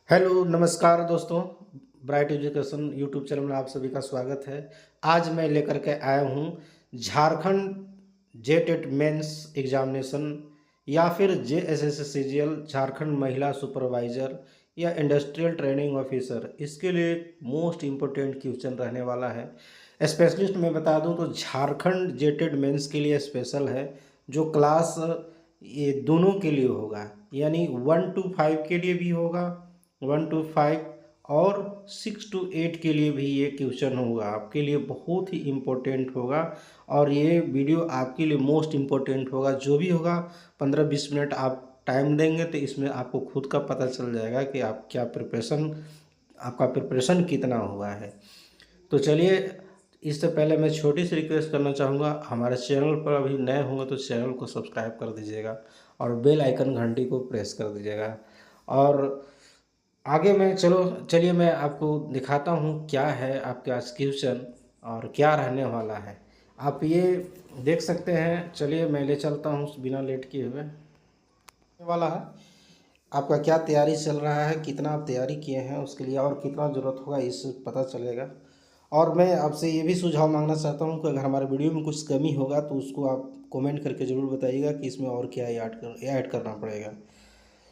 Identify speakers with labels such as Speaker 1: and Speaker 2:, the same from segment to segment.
Speaker 1: Hello, नमस्कार दोस्तों। Bright education YouTube channel में आप सभी का स्वागत है। आज मैं लेकर के आया हूँ झारखंड जेटेट मेंस एग्जामिनेशन या फिर जेएसएससीजीएल झारखंड महिला सुपरवाइज़र या इंडस्ट्रियल ट्रेनिंग ऑफिसर। इसके लिए मोस्ट इम्पोर्टेंट क्वेश्चन रहने वाला है। स्पेशलिस्ट मैं बता दूं तो झारखंड जेटेड मेंस के लिए स्पेशल है, जो क्लास ये दोनों के लिए होगा, यानी 1 to 5 के लिए भी होगा, 1 to 5 और 6 to 8 के लिए भी ये क्वेश्चन होगा। आपके लिए बहुत ही इम्पोर्टेंट होगा और ये वीडियो आपके लिए मोस्ट इम्पोर्टेंट होगा। जो भी होगा 15-20 मिनट आप टाइम देंगे तो इसमें आपको खुद का पता चल जाएगा कि आप क्या प्रिपरेशन, आपका प्रिपरेशन कितना हुआ है। तो चलिए, इससे पहले मैं छोटी सी रिक्वेस्ट करना चाहूँगा, हमारे चैनल पर अभी नए होंगे तो चैनल को सब्सक्राइब कर दीजिएगा और बेल आइकन घंटी को प्रेस कर दीजिएगा। और आगे मैं चलिए मैं आपको दिखाता हूँ क्या है आपके आज क्वेश्चन और क्या रहने वाला है। आप ये देख सकते हैं। चलिए मैं ले चलता हूँ बिना लेट किए हुए। वाला है आपका क्या तैयारी चल रहा है, कितना आप तैयारी किए हैं उसके लिए और कितना ज़रूरत होगा इससे पता चलेगा। और मैं आपसे ये भी सुझाव मांगना चाहता हूँ कि अगर हमारे वीडियो में कुछ कमी होगा तो उसको आप कमेंट करके ज़रूर बताइएगा कि इसमें और क्या ऐड करना पड़ेगा।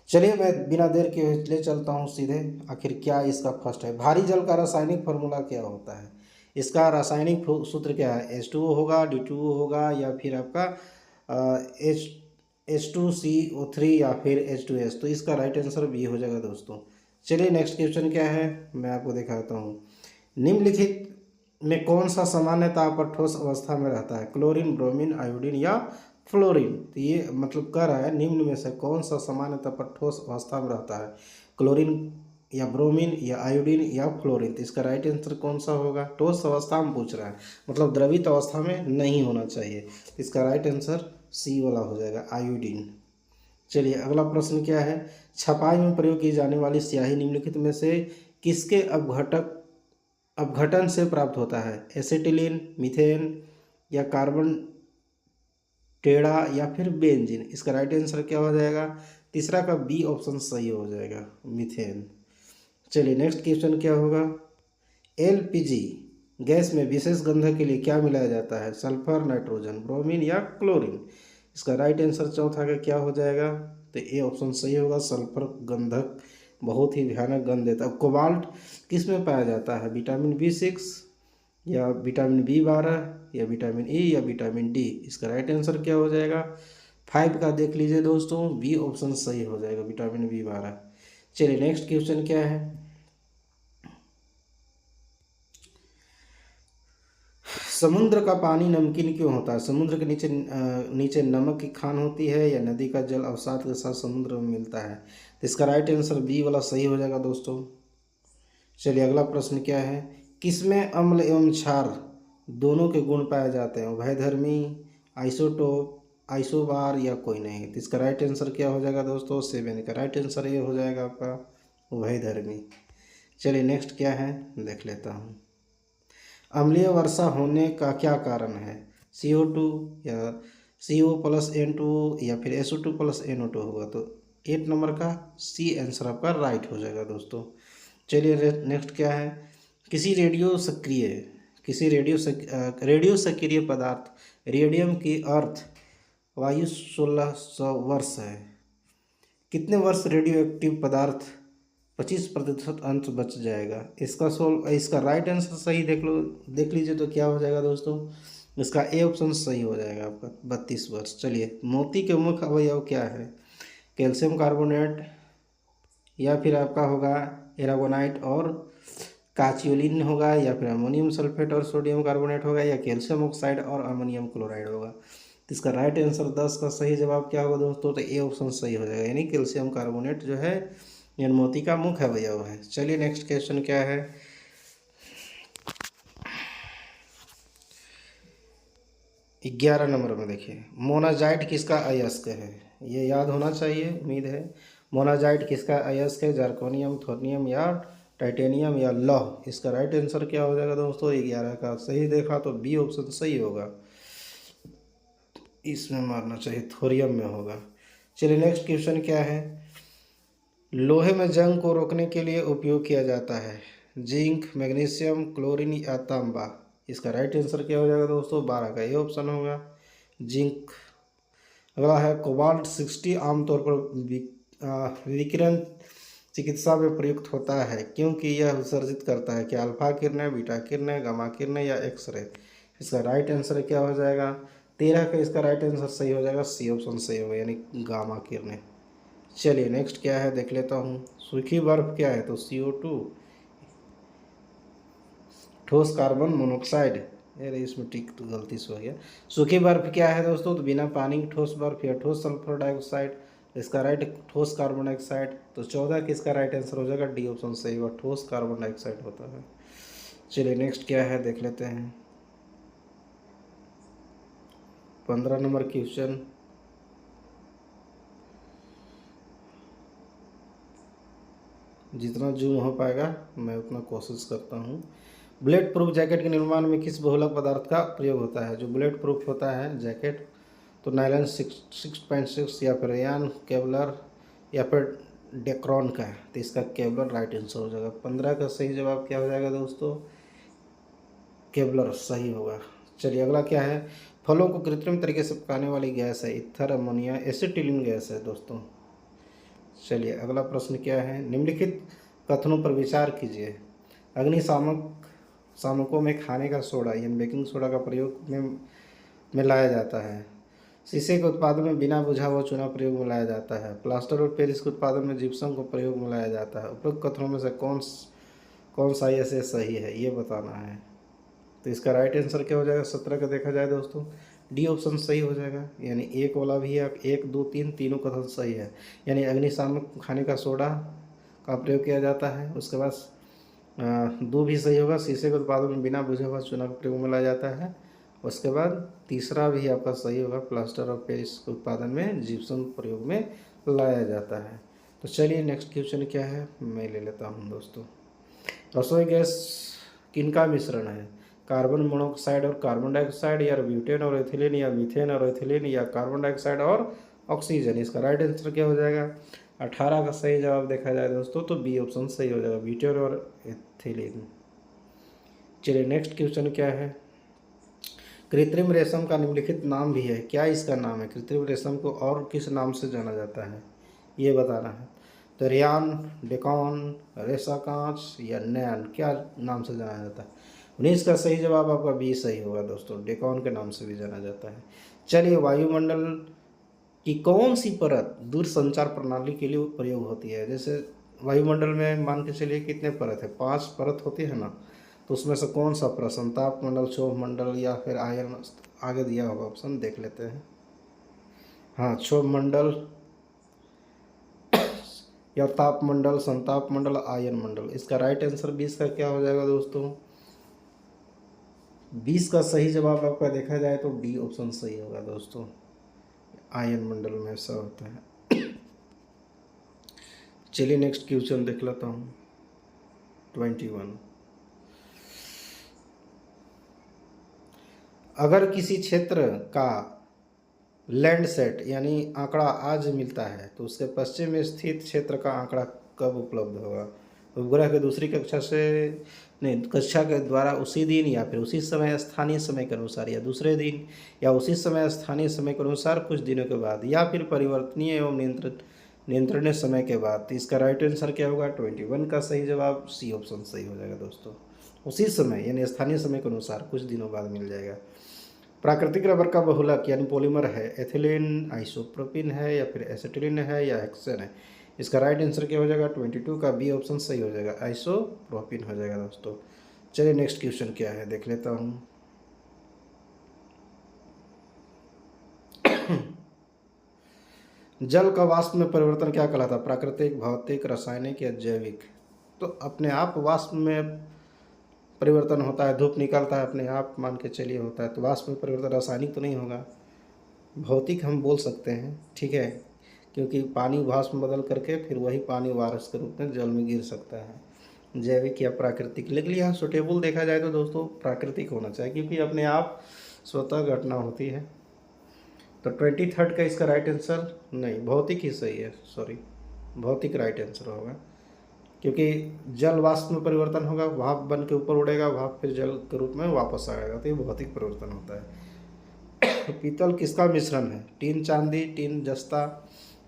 Speaker 1: चलिए मैं बिना देर के ले चलता हूँ सीधे। आखिर क्या इसका फर्स्ट है, भारी जल का रासायनिक फार्मूला क्या होता है। इसका रासायनिक सूत्र क्या है, H2O होगा, D2O होगा या फिर आपका H2CO3 या फिर H2S। तो इसका राइट आंसर बी हो जाएगा दोस्तों। चलिए नेक्स्ट क्वेश्चन क्या है मैं आपको दिखाता हूँ। निम्नलिखित में कौन सा सामान्य ताप पर ठोस अवस्था में रहता है, क्लोरीन, ब्रोमीन, आयोडीन या फ्लोरीन। तो ये मतलब कह रहा है निम्न में से कौन सा सामान्य ताप पर ठोस अवस्था में रहता है, क्लोरीन या ब्रोमीन या आयोडीन या फ्लोरीन। तो इसका राइट आंसर कौन सा होगा, ठोस अवस्था में पूछ रहा है, मतलब द्रवित अवस्था में नहीं होना चाहिए। तो इसका राइट आंसर सी वाला हो जाएगा, आयोडीन। चलिए अगला प्रश्न क्या है, छपाई में प्रयोग की जाने वाली स्याही निम्नलिखित में से किसके अपघटन से प्राप्त होता है, एसिटिलीन, मीथेन या कार्बन टेढ़ा या फिर बेंजीन। इसका राइट आंसर क्या हो जाएगा, तीसरा का बी ऑप्शन सही हो जाएगा, मीथेन। चलिए नेक्स्ट क्वेश्चन क्या होगा, एलपीजी गैस में विशेष गंधक के लिए क्या मिलाया जाता है, सल्फर, नाइट्रोजन, ब्रोमीन या क्लोरीन। इसका राइट आंसर चौथा का क्या हो जाएगा, तो ए ऑप्शन सही होगा, सल्फर गंधक बहुत ही भयानक गंध देता है। कोबाल्ट किस में पाया जाता है, विटामिन B6 या विटामिन B12 या विटामिन E या विटामिन डी। इसका राइट आंसर क्या हो जाएगा, 5 का देख लीजिए दोस्तों, बी ऑप्शन सही हो जाएगा, विटामिन B12। चलिए नेक्स्ट क्वेश्चन क्या है, समुद्र का पानी नमकीन क्यों होता है, समुद्र के नीचे नमक की खान होती है या नदी का जल अवसाद के साथ समुद्र में मिलता है। तो इसका राइट आंसर बी वाला सही हो जाएगा दोस्तों। चलिए अगला प्रश्न क्या है, किसमें अम्ल एवं क्षार दोनों के गुण पाए जाते हैं, उभयधर्मी, आइसोटोप, आइसोबार या कोई नहीं। तो इसका राइट आंसर क्या हो जाएगा दोस्तों, 7 का राइट आंसर ये हो जाएगा आपका, उभयधर्मी। चलिए नेक्स्ट क्या है देख लेता हूँ, अम्लीय वर्षा होने का क्या कारण है, CO2 या CO+N2 या फिर SO2+NO2 होगा। तो 8 नंबर का सी आंसर आपका राइट हो जाएगा दोस्तों। चलिए नेक्स्ट क्या है, किसी रेडियो सक्रिय पदार्थ रेडियम की अर्थ वायु 1600 वर्ष है, कितने वर्ष रेडियो एक्टिव पदार्थ 25% अंश बच जाएगा। इसका राइट आंसर सही देख लीजिए तो क्या हो जाएगा दोस्तों, इसका ए ऑप्शन सही हो जाएगा आपका, 32 वर्ष। चलिए मोती के मुख्य अवयव क्या है, कैल्शियम कार्बोनेट या फिर आपका होगा एरागोनाइट और काचियोलिन होगा या फिर अमोनियम सल्फेट और सोडियम कार्बोनेट होगा या कैल्शियम ऑक्साइड और अमोनियम क्लोराइड होगा। तो इसका राइट आंसर 10 का सही जवाब क्या होगा दोस्तों, तो ए ऑप्शन सही हो जाएगा, यानी कैल्शियम कार्बोनेट जो है यह मोती का मुख्य अवयव है। चलिए नेक्स्ट क्वेश्चन क्या है, 11 नंबर में देखिए, मोनाजाइट किसका अयस्क है, ये याद होना चाहिए उम्मीद है। मोनाजाइट किसका अयस्क है, जर्कोनियम, थोर्नियम या टाइटेनियम या लौह। इसका राइट आंसर क्या हो जाएगा दोस्तों, 11 का सही देखा तो बी ऑप्शन सही होगा, इसमें मारना चाहिए, थोरियम में होगा। चलिए नेक्स्ट क्वेश्चन क्या है, लोहे में जंग को रोकने के लिए उपयोग किया जाता है? जिंक, मैग्नीशियम, क्लोरीन या तांबा? इसका राइट आंसर क्या हो जाएगा दोस्तों? 12 का ये ऑप्शन होगा, जिंक। अगला है कोबाल्ट 60 आमतौर पर विकिरण चिकित्सा में प्रयुक्त होता है क्योंकि यह उत्सर्जित करता है क्या? अल्फा किरणें, बीटा किरणें, गामा किरणें या एक्सरे? इसका राइट आंसर क्या हो जाएगा? 13 का इसका राइट आंसर सही हो जाएगा, सी ऑप्शन सही होगा, यानी गामा किरणें। चलिए नेक्स्ट क्या है देख लेता हूँ। सूखी बर्फ क्या है? तो CO2। ठोस कार्बन मोनोऑक्साइड, अरे इसमें टिक तो गलती से हो गया। सूखी बर्फ क्या है दोस्तों? तो बिना पानी की ठोस बर्फ या ठोस सल्फर डाइऑक्साइड। इसका राइट ठोस कार्बन डाइऑक्साइड। तो 14 का इसका राइट आंसर हो जाएगा, डी ऑप्शन सही होगा, ठोस कार्बन डाइऑक्साइड होता है। चलिए नेक्स्ट क्या है देख लेते हैं। 15 नंबर क्वेश्चन। जितना जूम हो पाएगा मैं उतना कोशिश करता हूँ। बुलेट प्रूफ जैकेट के निर्माण में किस बहुलक पदार्थ का प्रयोग होता है? जो बुलेट प्रूफ होता है जैकेट, तो नायलॉन 6.6 या फिर रेयान, केवलर या फिर डेक्रॉन का है? तो इसका केवलर राइट आंसर हो जाएगा। 15 का सही जवाब क्या हो जाएगा दोस्तों? केवलर सही होगा। चलिए अगला क्या है। फलों को कृत्रिम तरीके से पकाने वाली गैस है? ईथर, अमोनिया, एसिटिलीन गैस है दोस्तों। चलिए अगला प्रश्न क्या है। निम्नलिखित कथनों पर विचार कीजिए। सामकों में खाने का सोडा यानी बेकिंग सोडा का प्रयोग में लाया जाता है। शीशे के उत्पादन में बिना बुझा हुआ चूना प्रयोग में लाया जाता है। प्लास्टर और पेरिस के उत्पादन में जिप्सम को प्रयोग में लाया जाता है। उपरोक्त कथनों में से कौन सा ऐसे सही है ये बताना है। तो इसका राइट आंसर क्या हो जाएगा? 17 का देखा जाए दोस्तों, डी ऑप्शन सही हो जाएगा, यानी एक वाला भी है, 1, 2, 3 तीनों कथन सही है। यानी अग्निशामक खाने का सोडा का प्रयोग किया जाता है। उसके बाद 2 भी सही होगा, शीशे के उत्पादन में बिना बुझे हुआ चूना का प्रयोग में लाया जाता है। उसके बाद तीसरा भी आपका सही होगा, प्लास्टर ऑफ पेरिस के उत्पादन में जिप्सम प्रयोग में लाया जाता है। तो चलिए नेक्स्ट क्वेश्चन क्या है मैं ले लेता हूँ दोस्तों। रसोई गैस किनका मिश्रण है? कार्बन मोनोऑक्साइड और कार्बन डाइऑक्साइड, या ब्यूटेन और एथिलीन, या मीथेन और एथिलीन, या कार्बन डाइऑक्साइड और ऑक्सीजन? इसका राइट आंसर क्या हो जाएगा? 18 का सही जवाब देखा जाए दोस्तों तो बी ऑप्शन सही हो जाएगा, ब्यूटेन और एथिलीन। चलिए नेक्स्ट क्वेश्चन क्या है। कृत्रिम रेशम का निम्नलिखित नाम भी है, क्या इसका नाम है? कृत्रिम रेशम को और किस नाम से जाना जाता है ये बताना है। तो रियान, डेकॉन, रेशा कांच या नैन, क्या नाम से जाना जाता है? 19 का सही जवाब आपका बी सही होगा दोस्तों, डेकॉन के नाम से भी जाना जाता है। चलिए वायुमंडल की कौन सी परत दूरसंचार प्रणाली के लिए प्रयोग होती है? जैसे वायुमंडल में मान के चलिए कितने परत है? 5 परत होती है ना, तो उसमें से कौन सा परत? संताप मंडल, क्षोभ मंडल या फिर आयन? आगे दिया होगा ऑप्शन, देख लेते हैं। हाँ, क्षोभ मंडल या ताप मंडल, संताप मंडल, आयन मंडल। इसका राइट आंसर 20 का क्या हो जाएगा दोस्तों? 20 का सही जवाब आपका देखा जाए तो डी ऑप्शन सही होगा दोस्तों, आयन मंडल में ऐसा होता है। चलिए नेक्स्ट क्वेश्चन देख लेता हूँ। 21। अगर किसी क्षेत्र का लैंडसेट यानी आंकड़ा आज मिलता है तो उसके पश्चिम में स्थित क्षेत्र का आंकड़ा कब उपलब्ध होगा? उपग्रह के दूसरी कक्षा के द्वारा उसी दिन या फिर उसी समय स्थानीय समय के अनुसार, या दूसरे दिन या उसी समय स्थानीय समय के अनुसार कुछ दिनों के बाद, या फिर परिवर्तनीय एवं नियंत्रणीय समय के बाद? तो इसका राइट आंसर क्या होगा? 21 का सही जवाब सी ऑप्शन सही हो जाएगा दोस्तों, उसी समय यानी स्थानीय समय के अनुसार कुछ दिनों बाद मिल जाएगा। प्राकृतिक रबर का बहुलक यानी पॉलीमर है? एथिलीन, आइसोप्रोपिन है, या फिर एसिटिलीन है, या हेक्सेन है? इसका राइट आंसर क्या हो जाएगा? 22 का बी ऑप्शन सही हो जाएगा, आइसोप्रोपिन हो जाएगा दोस्तों। चलिए नेक्स्ट क्वेश्चन क्या है देख लेता हूँ। जल का वाष्प में परिवर्तन क्या कहलाता है? प्राकृतिक, भौतिक, रासायनिक या जैविक? तो अपने आप वाष्प में परिवर्तन होता है, धूप निकलता है अपने आप मान के चलिए होता है, तो वाष्प में परिवर्तन रासायनिक तो नहीं होगा, भौतिक हम बोल सकते हैं, ठीक है, क्योंकि पानी वाष्प में बदल करके फिर वही पानी वारस के रूप में जल में गिर सकता है। जैविक या प्राकृतिक, लेकिन यहाँ सुटेबल देखा जाए तो दोस्तों प्राकृतिक होना चाहिए, क्योंकि अपने आप स्वतः घटना होती है। तो 23 का इसका राइट आंसर नहीं, भौतिक ही सही है, सॉरी। भौतिक राइट आंसर होगा, क्योंकि जल वाष्प में परिवर्तन होगा, भाप बन के ऊपर उड़ेगा, भाप फिर जल के रूप में वापस आएगा, तो ये भौतिक परिवर्तन होता है। पीतल किसका मिश्रण है? टीन चांदी, टीन जस्ता,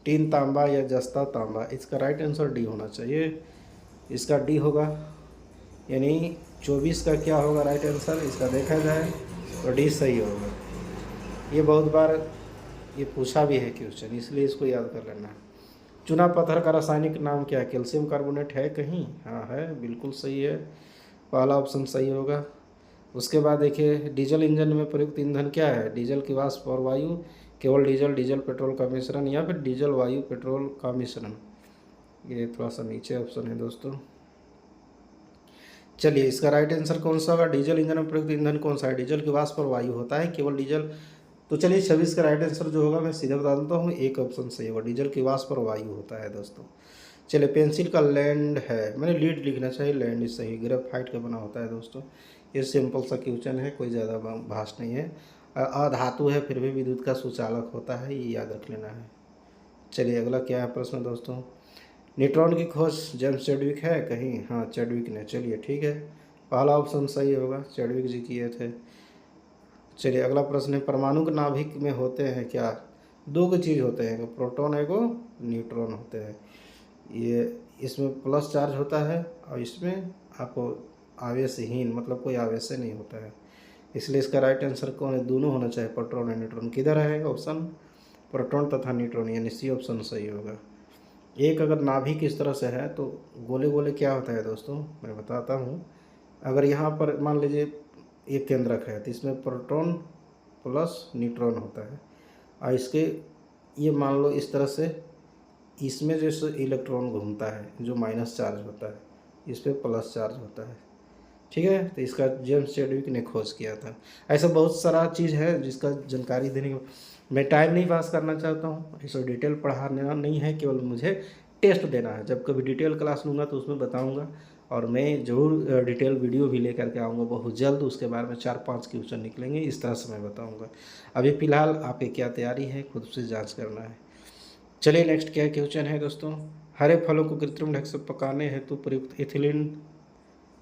Speaker 1: टीन तांबा या जस्ता तांबा? इसका राइट आंसर डी होना चाहिए, इसका डी होगा, यानी 24 का क्या होगा राइट आंसर? इसका देखा जाए तो डी सही होगा। ये बहुत बार ये पूछा भी है क्वेश्चन, इसलिए इसको याद कर लेना है। चूना पत्थर का रासायनिक नाम क्या है? कैल्शियम कार्बोनेट है कहीं? हाँ है, बिल्कुल सही है, पहला ऑप्शन सही होगा। उसके बाद देखिए, डीजल इंजन में प्रयुक्त ईंधन क्या है? डीजल की वाष्प और वायु, केवल डीजल, डीजल पेट्रोल का मिश्रण, या फिर डीजल वायु पेट्रोल का मिश्रण? ये थोड़ा सा नीचे ऑप्शन है दोस्तों। चलिए, इसका राइट आंसर कौन सा होगा? डीजल इंजन में प्रयुक्त ईंधन कौन सा है? डीजल की वाष्प और वायु होता है, केवल डीजल। तो चलिए 26 का राइट आंसर जो होगा मैं सीधे बता देता हूँ, एक ऑप्शन सही होगा, डीजल की वाष्प और वायु होता है दोस्तों। चलिए, पेंसिल का लैंड है, मैंने लीड लिखना चाहिए, लैंड ही सही, ग्रेफाइट का बना होता है दोस्तों। ये सिंपल सा क्वेश्चन है, कोई ज़्यादा भाष नहीं है। अधातु है फिर भी विद्युत का सुचालक होता है, ये याद रख लेना है। चलिए, अगला क्या है प्रश्न दोस्तों? न्यूट्रॉन की खोज जेम्स चैडविक है कहीं? हाँ, चैडविक ने। चलिए ठीक है, पहला ऑप्शन सही होगा, चैडविक जी किए थे। चलिए, अगला प्रश्न है, परमाणु के नाभिक में होते हैं क्या? दो की चीज़ होते हैं, प्रोटॉन है को न्यूट्रॉन होते हैं। ये इसमें प्लस चार्ज होता है और इसमें आपको आवेशहीन, मतलब कोई आवेश नहीं होता है, इसलिए इसका राइट आंसर कौन है? दोनों होना चाहिए, प्रोटॉन और न्यूट्रॉन। किधर है ऑप्शन? प्रोटॉन तथा न्यूट्रॉन, यानी सी ऑप्शन सही होगा। एक अगर नाभिक इस तरह से है तो गोले गोले क्या होता है दोस्तों, मैं बताता हूँ। अगर यहाँ पर मान लीजिए एक केंद्रक है, तो इसमें प्रोटॉन प्लस न्यूट्रॉन होता है, और इसके ये मान लो इस तरह से, इसमें जैसे इलेक्ट्रॉन घूमता है जो माइनस चार्ज होता है, इस पर प्लस चार्ज होता है, ठीक है। तो इसका जेम्स चैडविक ने खोज किया था। ऐसा बहुत सारा चीज़ है जिसका जानकारी देने के, मैं टाइम नहीं पास करना चाहता हूँ, ऐसा डिटेल पढ़ाना नहीं है, केवल मुझे टेस्ट देना है। जब कभी डिटेल क्लास लूँगा तो उसमें बताऊँगा, और मैं ज़रूर डिटेल वीडियो भी लेकर के आऊँगा बहुत जल्द, उसके बारे में 4-5 क्वेश्चन निकलेंगे, इस तरह से मैं बताऊँगा। अभी फ़िलहाल आपकी क्या तैयारी है, खुद से जाँच करना है। चलिए, नेक्स्ट क्या क्वेश्चन है दोस्तों? हरे फलों को कृत्रिम ढंग से पकाने हेतु प्रयुक्त एथिलीन,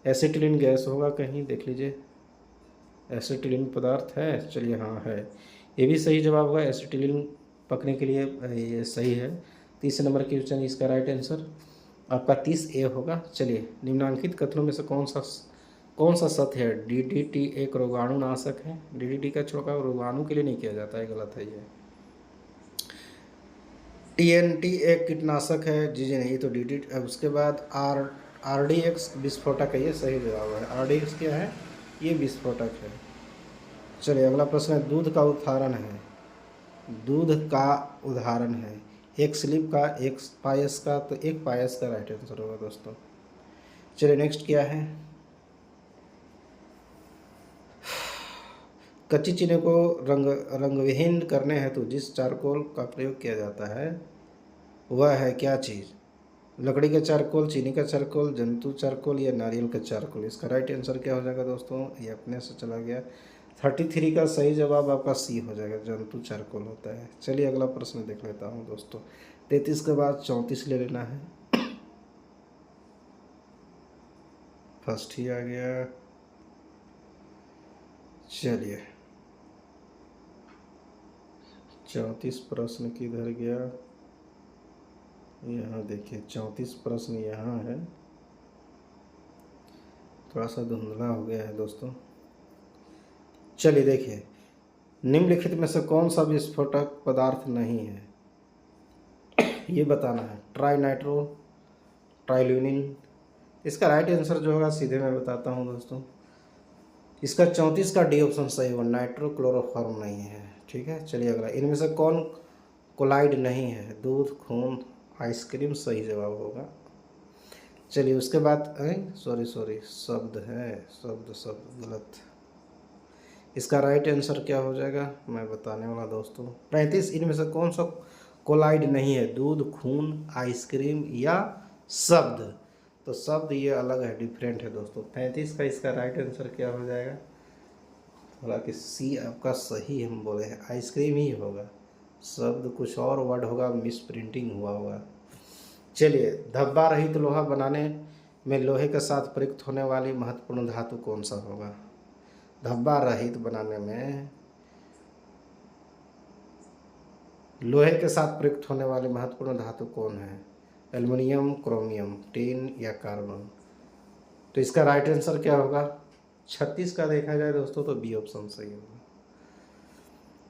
Speaker 1: एसिटिलीन गैस होगा कहीं? देख लीजिए, एसिटिलीन पदार्थ है। चलिए हाँ है, ये भी सही जवाब होगा, एसिटिलीन पकने के लिए ये सही है। 30 नंबर क्वेश्चन इसका राइट आंसर आपका 30A होगा। चलिए, निम्नांकित कथनों में से कौन सा सत्य है? डीडीटी एक रोगाणुनाशक है। डीडीटी का छिड़काव रोगाणु के लिए नहीं किया जाता है, गलत है ये। टीएनटी एक कीटनाशक है, जी जी नहीं, ये तो डीडीटी। उसके बाद आरडीएक्स विस्फोटक है, ये सही जवाब है। आरडीएक्स क्या है? ये विस्फोटक है। चलिए, अगला प्रश्न है, दूध का उदाहरण है, दूध का उदाहरण है, एक स्लिप का, एक पायस का, तो एक पायस का राइट आंसर होगा दोस्तों। चलिए, नेक्स्ट क्या है? कच्ची चीनी को रंगविहीन करने हेतु जिस चारकोल का प्रयोग किया जाता है वह है क्या चीज़? लकड़ी का चारकोल, चीनी का चारकोल, जंतु चारकोल या नारियल का चारकोल? इसका राइट आंसर क्या हो जाएगा दोस्तों? ये अपने से चला गया। 33 का सही जवाब आपका सी हो जाएगा, जंतु चारकोल होता है। चलिए, अगला प्रश्न देख लेता हूँ दोस्तों। 33 के बाद 34 ले लेना है, फर्स्ट ही आ गया। चलिए, 34 प्रश्न किधर गया? यहाँ देखिए, 34 प्रश्न यहाँ है, थोड़ा सा धुंधला हो गया है दोस्तों। चलिए देखिए, निम्नलिखित में से कौन सा विस्फोटक पदार्थ नहीं है, ये बताना है। Trinitrotoluene? इसका राइट आंसर जो होगा सीधे मैं बताता हूँ दोस्तों, इसका 34 का डी ऑप्शन सही होगा, नाइट्रोक्लोरोफॉर्म नहीं है, ठीक है। चलिए, अगला, इनमें से कौन कोलाइड नहीं है? दूध, खून, आइसक्रीम सही जवाब होगा। चलिए, उसके बाद सॉरी शब्द है, शब्द गलत। इसका राइट आंसर क्या हो जाएगा मैं बताने वाला दोस्तों। 35, इनमें से कौन सा कोलाइड नहीं है? दूध, खून, आइसक्रीम या शब्द? तो शब्द ये अलग है, डिफरेंट है दोस्तों। 35 का इसका राइट आंसर क्या हो जाएगा? हालांकि सी आपका सही हम बोले हैं, आइसक्रीम ही होगा, शब्द कुछ और वर्ड होगा, मिस प्रिंटिंग हुआ होगा। चलिए, धब्बा रहित लोहा बनाने में लोहे के साथ प्रयुक्त होने वाली महत्वपूर्ण धातु कौन सा होगा? धब्बा रहित बनाने में लोहे के साथ प्रयुक्त होने वाली महत्वपूर्ण धातु कौन है? एल्युमिनियम, क्रोमियम, टिन या कार्बन? तो इसका राइट आंसर क्या होगा? 36 का देखा जाए दोस्तों तो बी ऑप्शन सही होगा।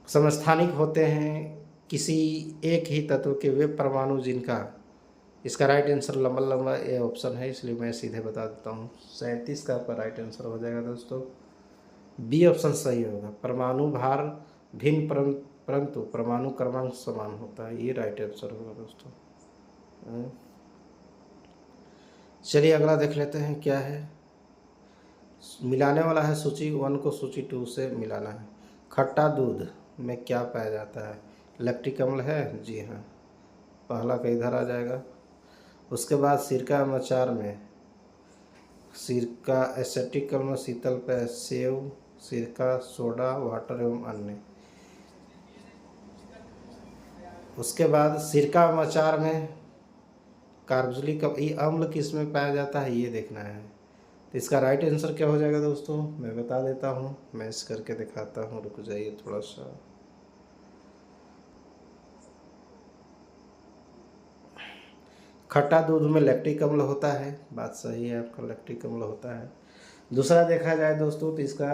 Speaker 1: समस्थानिक होते हैं किसी एक ही तत्व के वे परमाणु जिनका, इसका राइट आंसर लंबा लंबा ये ऑप्शन है, इसलिए मैं सीधे बता देता हूँ। 37 का आपका राइट आंसर हो जाएगा दोस्तों, बी ऑप्शन सही होगा। परमाणु भार भिन्न परंतु परमाणु क्रमांक समान होता है, ये राइट आंसर होगा दोस्तों। चलिए अगला देख लेते हैं क्या है। मिलाने वाला है सूची 1 को सूची 2 से मिलाना है। खट्टा दूध में क्या पाया जाता है? लैक्टिक अम्ल है, जी हाँ, पहला का इधर आ जाएगा। उसके बाद सिरका एवं अचार में, सिरका, एसेटिक अम्ल, शीतल पेय, सेव, सिरका, सोडा, वाटर एवं अन्य। उसके बाद सिरका एवं अचार में कार्बोक्सिलिक अम्ल किस में पाया जाता है, ये देखना है। तो इसका राइट आंसर क्या हो जाएगा दोस्तों, मैं बता देता हूँ, मैच करके दिखाता हूँ, रुक जाइए थोड़ा सा। खट्टा दूध में लैक्टिक अम्ल होता है, बात सही है आपका, लैक्टिक अम्ल होता है। दूसरा देखा जाए दोस्तों तो इसका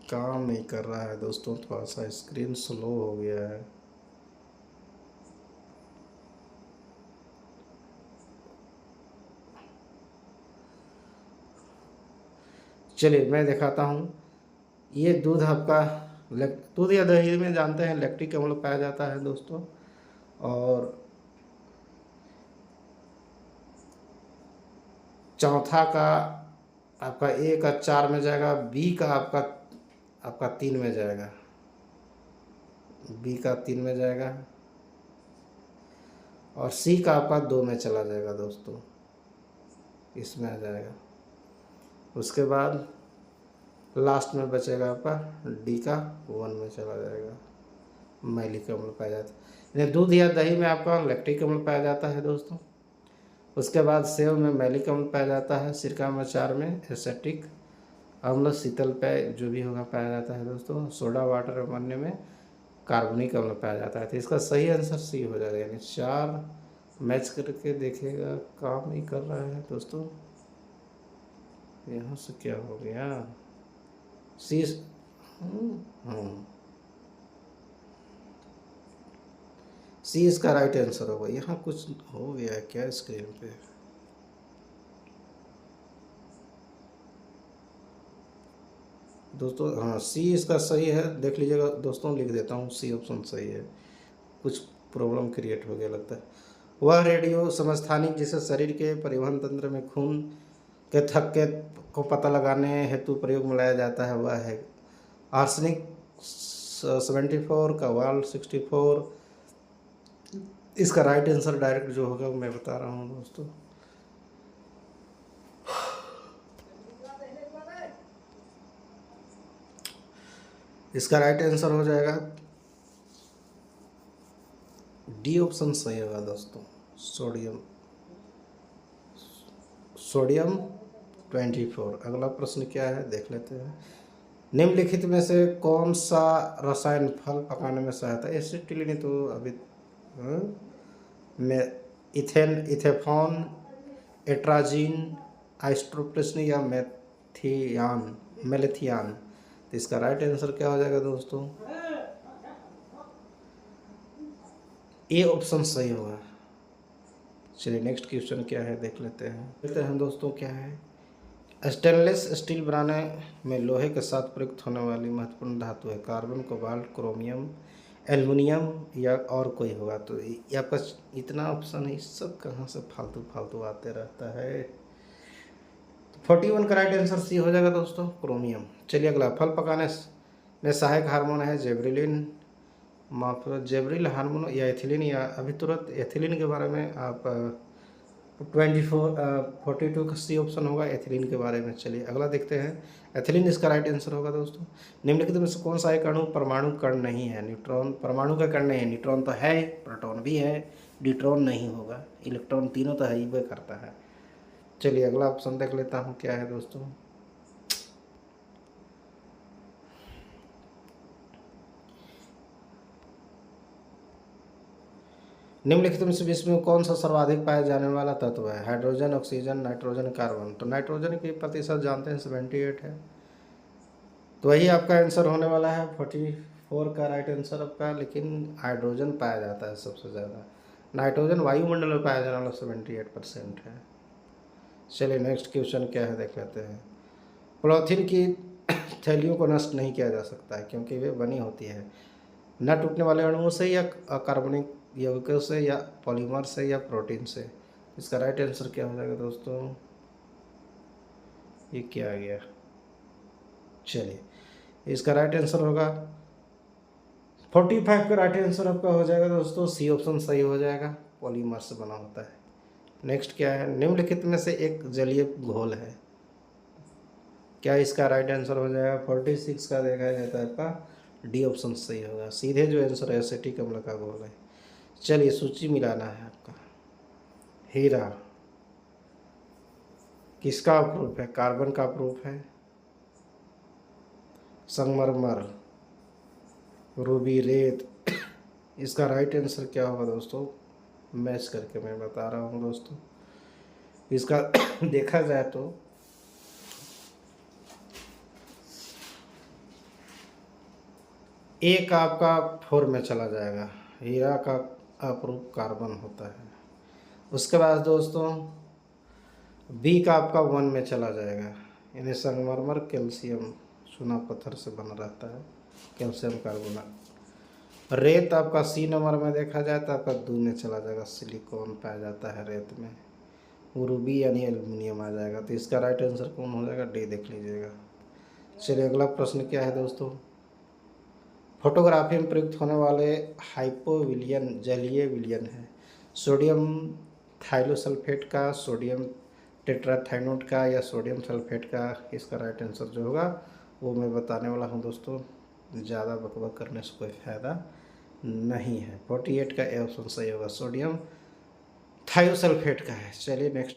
Speaker 1: काम नहीं कर रहा है दोस्तों, थोड़ा सा स्क्रीन स्लो हो गया है। चलिए मैं दिखाता हूँ। ये दूध आपका दूध या दही में जानते हैं लैक्टिक अम्ल पाया जाता है दोस्तों। और चौथा का आपका ए का 4 में जाएगा, बी का आपका 3 में जाएगा, बी का 3 में जाएगा, और सी का आपका 2 में चला जाएगा दोस्तों, इसमें आ जाएगा। उसके बाद लास्ट में बचेगा आपका डी का 1 में चला जाएगा, मैलिक अम्ल पाया जाता है। दूध या दही में आपका लैक्टिक अम्ल पाया जाता है दोस्तों। उसके बाद सेव में मैलिक अम्ल पाया जाता है, सिरका में अचार में एसेटिक अम्ल, शीतल पेय जो भी होगा पाया जाता है दोस्तों, सोडा वाटर और अन्य में कार्बनिक अम्ल पाया जाता है। तो इसका सही आंसर सी हो जाएगा, यानी 4 मैच करके देखेगा, काम नहीं कर रहा है दोस्तों। यहाँ से क्या हो गया, सी, सी इसका राइट आंसर होगा। यहाँ कुछ हो गया क्या स्क्रीन पे, दोस्तों? हाँ, सी इसका सही है, देख लीजिएगा दोस्तों, लिख देता हूँ, सी ऑप्शन सही है। कुछ प्रॉब्लम क्रिएट हो गया लगता है। वह रेडियो समस्थानिक जिसे शरीर के परिवहन तंत्र में खून के थक्के को पता लगाने हेतु प्रयोग में लाया जाता है, वह है आर्सेनिक 74 का वाल 64। इसका राइट आंसर डायरेक्ट जो होगा मैं बता रहा हूँ दोस्तों। इसका राइट आंसर हो जाएगा डी ऑप्शन सही होगा दोस्तों, सोडियम 24। अगला प्रश्न क्या है देख लेते हैं। निम्नलिखित में से कौन सा रसायन फल पकाने में सहायता? एसिटिलीन तो अभी में इथेफॉन, एट्राजीन, आइसोप्रोपेन या मेलेथियान। तो इसका राइट आंसर क्या हो जाएगा दोस्तों, ए ऑप्शन सही होगा। चलिए नेक्स्ट क्वेश्चन क्या है देख लेते हैं दोस्तों। क्या है, स्टेनलेस स्टील बनाने में लोहे के साथ प्रयुक्त होने वाली महत्वपूर्ण धातु है? कार्बन, कोबाल्ट, क्रोमियम, एल्युमिनियम या और कोई होगा? तो ये आपका इतना ऑप्शन है, सब कहाँ से फालतू फालतू आते रहता है। 41 का राइट आंसर सी हो जाएगा दोस्तों, क्रोमियम। चलिए अगला, फल पकाने में सहायक हार्मोन है जेब्रिलिन, जेब्रिल हार्मोन या एथिलीन, या अभी तुरंत एथिलीन के बारे में आप 42 का सी ऑप्शन होगा एथिलीन के बारे में। चलिए अगला देखते हैं। एथिलीन इसका राइट आंसर होगा दोस्तों। निम्नलिखित में से कौन सा एक अणु परमाणु कण नहीं है? न्यूट्रॉन परमाणु का कण नहीं है। न्यूट्रॉन तो है, प्रोटॉन भी है, ड्यूट्रॉन नहीं होगा, इलेक्ट्रॉन, तीनों तो है ही, वह करता है। चलिए अगला ऑप्शन देख लेता हूँ क्या है दोस्तों। निम्नलिखित में से विश्व में कौन सा सर्वाधिक पाया जाने वाला तत्व है? Hydrogen, oxygen, nitrogen, carbon. तो नाइट्रोजन की प्रतिशत जानते हैं 78 है, तो वही आपका आंसर होने वाला है 44 का राइट आंसर आपका। लेकिन हाइड्रोजन पाया जाता है सबसे ज़्यादा, नाइट्रोजन वायुमंडल में पाया जाने वाला 78% है। चलिए नेक्स्ट क्वेश्चन क्या है देख लेते हैं। पॉलीथीन की थैलियों को नष्ट नहीं किया जा सकता है क्योंकि वे बनी होती है न टूटने वाले अणुओं से या अकार्बनिक यौगिकों से या पॉलीमर से या प्रोटीन से। इसका राइट आंसर क्या हो जाएगा दोस्तों? ये क्या आ गया? चलिए इसका राइट आंसर होगा 45 का राइट आंसर आपका हो जाएगा दोस्तों। सी ऑप्शन सही हो जाएगा, पॉलीमर से बना होता है। नेक्स्ट क्या है? निम्नलिखित में से एक जलीय घोल है, क्या इसका राइट आंसर हो जाएगा? 46 का देखा जाए तो आपका डी ऑप्शन सही होगा। सीधे जो आंसर है एसिटिक अम्ल का घोल है। चलिए सूची मिलाना है आपका। हीरा किसका प्रूफ है? कार्बन का प्रूफ है। संगमरमर, रूबी, रेत। इसका राइट आंसर क्या होगा दोस्तों? मैच करके मैं बता रहा हूँ दोस्तों। इसका देखा जाए तो एक आपका 4 में चला जाएगा। हीरा का अप्रूफ कार्बन होता है। उसके बाद दोस्तों बी का आपका 1 में चला जाएगा, यानी संगमरमर कैल्शियम चूना पत्थर से बना रहता है, कैल्शियम कार्बोनेट। रेत आपका सी नंबर में देखा जाए तो आपका 2 में चला जाएगा, सिलिकॉन पाया जाता है रेत में। रूबी यानी एल्युमिनियम आ जाएगा। तो इसका राइट आंसर कौन हो जाएगा? डी देख लीजिएगा। चलिए अगला प्रश्न क्या है दोस्तों। फोटोग्राफी में प्रयुक्त होने वाले हाइपोविलियन जलीय विलयन है। सोडियम थाइलोसल्फेट का, सोडियम टेट्राथाइनोट का या सोडियम सल्फेट का। इसका राइट आंसर जो होगा वो मैं बताने वाला हूँ दोस्तों। ज़्यादा बकबक करने से कोई फ़ायदा नहीं है। 48 का ए ऑप्शन सही होगा, सोडियम थाइयोसल्फेट का है। चलिए नेक्स्ट